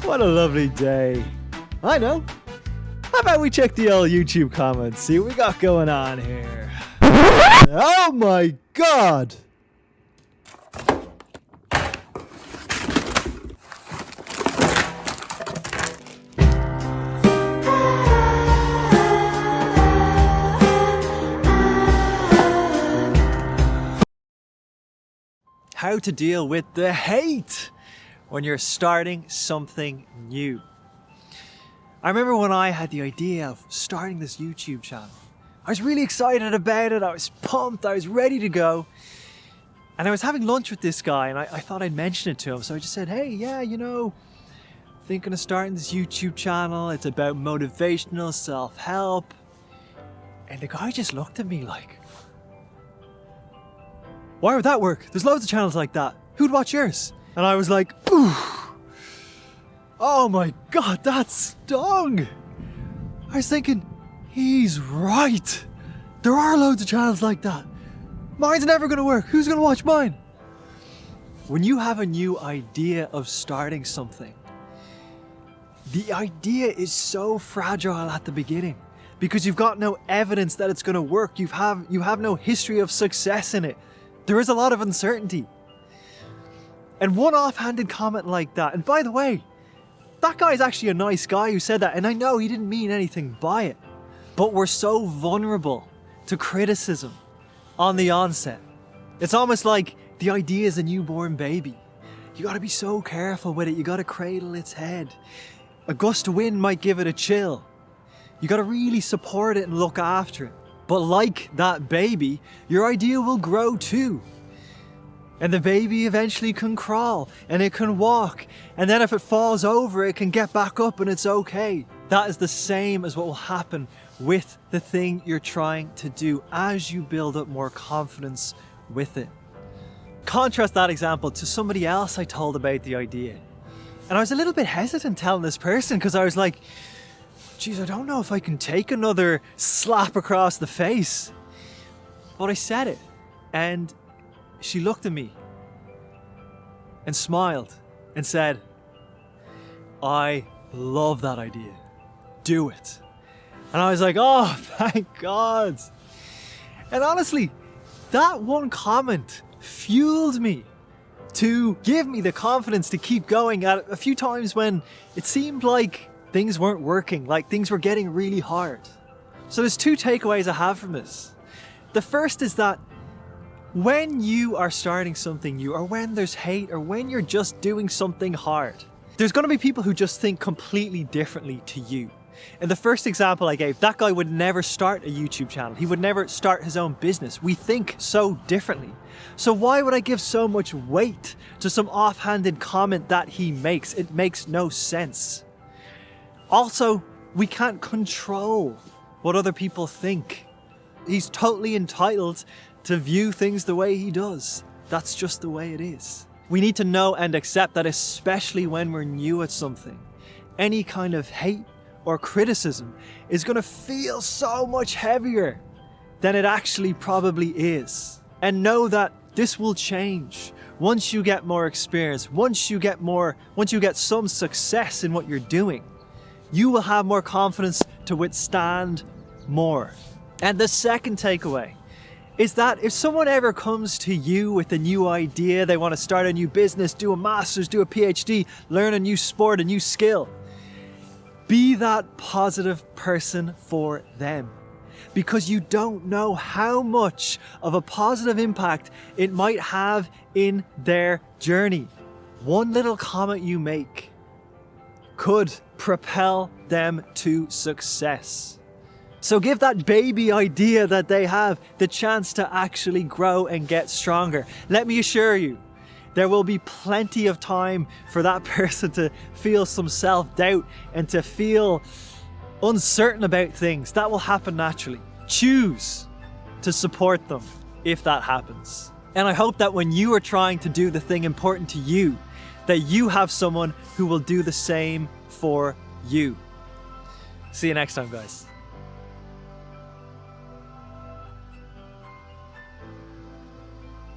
What a lovely day. I know. How about we check the old YouTube comments, see what we got going on here. Oh my god! How to deal with the hate when you're starting something new. I remember when I had the idea of starting this YouTube channel. I was really excited about it, I was pumped, I was ready to go. And I was having lunch with this guy and I thought I'd mention it to him. So I just said, hey, yeah, you know, thinking of starting this YouTube channel. It's about motivational self-help. And the guy just looked at me like, why would that work? There's loads of channels like that. Who'd watch yours? And I was like, ooh. Oh my god, that stung. I was thinking, he's right. There are loads of channels like that. Mine's never gonna work. Who's gonna watch mine? When you have a new idea of starting something, the idea is so fragile at the beginning because you've got no evidence that it's gonna work. You have no history of success in it. There is a lot of uncertainty. And one offhanded comment like that, and by the way, that guy is actually a nice guy who said that, and I know he didn't mean anything by it, but we're so vulnerable to criticism on the onset. It's almost like the idea is a newborn baby. You gotta be so careful with it, you gotta cradle its head. A gust of wind might give it a chill. You gotta really support it and look after it. But like that baby, your idea will grow too. And the baby eventually can crawl and it can walk. And then if it falls over, it can get back up and it's okay. That is the same as what will happen with the thing you're trying to do as you build up more confidence with it. Contrast that example to somebody else I told about the idea. And I was a little bit hesitant telling this person because I was like, geez, I don't know if I can take another slap across the face. But I said it, and she looked at me and smiled and said, I love that idea. Do it. And I was like, oh, thank God. And honestly, that one comment fueled me to give me the confidence to keep going at a few times when it seemed like things weren't working, like things were getting really hard. So there's two takeaways I have from this. The first is that when you are starting something new, or when there's hate, or when you're just doing something hard, there's going to be people who just think completely differently to you. In the first example I gave, that guy would never start a YouTube channel. He would never start his own business. We think so differently. So why would I give so much weight to some offhanded comment that he makes? It makes no sense. Also, we can't control what other people think. He's totally entitled to view things the way he does. That's just the way it is. We need to know and accept that, especially when we're new at something, any kind of hate or criticism is going to feel so much heavier than it actually probably is. And know that this will change once you get more experience, once you get some success in what you're doing. You will have more confidence to withstand more. And the second takeaway is that if someone ever comes to you with a new idea, they want to start a new business, do a master's, do a PhD, learn a new sport, a new skill, be that positive person for them. Because you don't know how much of a positive impact it might have in their journey. One little comment you make could propel them to success. So give that baby idea that they have the chance to actually grow and get stronger. Let me assure you, there will be plenty of time for that person to feel some self-doubt and to feel uncertain about things. That will happen naturally. Choose to support them if that happens. And I hope that when you are trying to do the thing important to you, that you have someone who will do the same for you. See you next time, guys.